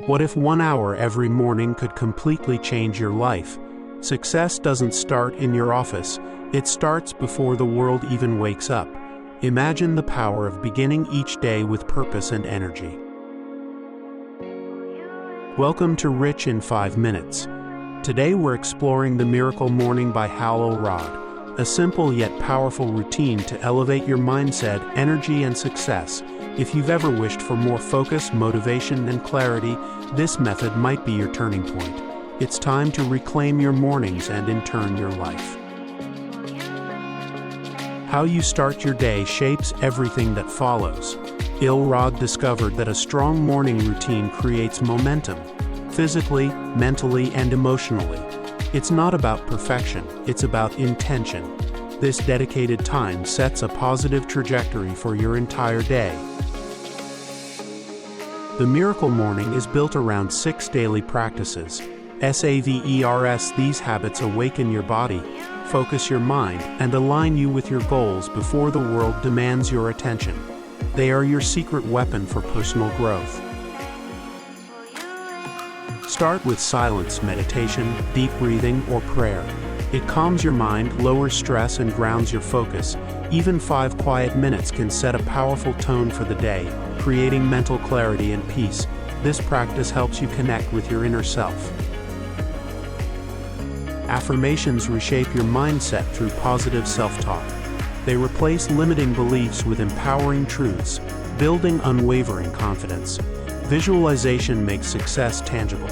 What if 1 hour every morning could completely change your life? Success doesn't start in your office. It starts before the world even wakes up. Imagine the power of beginning each day with purpose and energy. Welcome to Rich in 5 Minutes. Today we're exploring The Miracle Morning by Hal Elrod, a simple yet powerful routine to elevate your mindset, energy, and success. If you've ever wished for more focus, motivation, and clarity, this method might be your turning point. It's time to reclaim your mornings and, in turn, your life. How you start your day shapes everything that follows. Elrod discovered that a strong morning routine creates momentum, physically, mentally, and emotionally. It's not about perfection, it's about intention. This dedicated time sets a positive trajectory for your entire day. The Miracle Morning is built around 6 daily practices. S.A.V.E.R.S. These habits awaken your body, focus your mind, and align you with your goals before the world demands your attention. They are your secret weapon for personal growth. Start with silence, meditation, deep breathing, or prayer. It calms your mind, lowers stress, and grounds your focus. Even 5 quiet minutes can set a powerful tone for the day, creating mental clarity and peace. This practice helps you connect with your inner self. Affirmations reshape your mindset through positive self-talk. They replace limiting beliefs with empowering truths, building unwavering confidence. Visualization makes success tangible.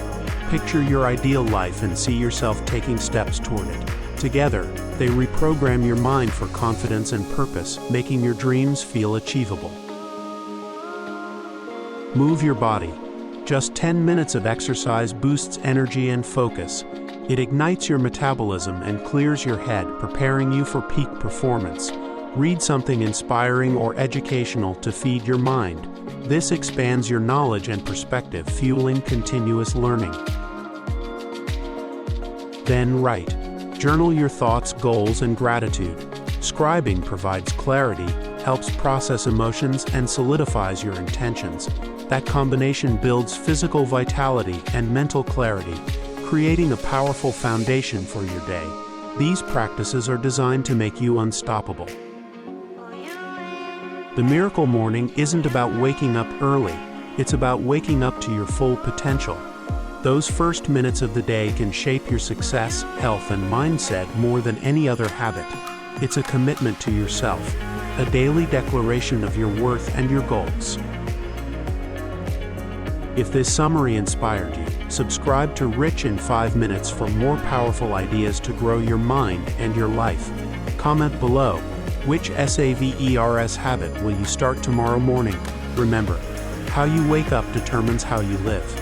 Picture your ideal life and see yourself taking steps toward it. Together, they reprogram your mind for confidence and purpose, making your dreams feel achievable. Move your body. Just 10 minutes of exercise boosts energy and focus. It ignites your metabolism and clears your head, preparing you for peak performance. Read something inspiring or educational to feed your mind. This expands your knowledge and perspective, fueling continuous learning. Then write. Journal your thoughts, goals, and gratitude. Scribing provides clarity, helps process emotions, and solidifies your intentions. That combination builds physical vitality and mental clarity, creating a powerful foundation for your day. These practices are designed to make you unstoppable. The Miracle Morning isn't about waking up early, it's about waking up to your full potential. Those first minutes of the day can shape your success, health, and mindset more than any other habit. It's a commitment to yourself, a daily declaration of your worth and your goals. If this summary inspired you, subscribe to Rich in 5 Minutes for more powerful ideas to grow your mind and your life. Comment below, which S.A.V.E.R.S. habit will you start tomorrow morning? Remember, how you wake up determines how you live.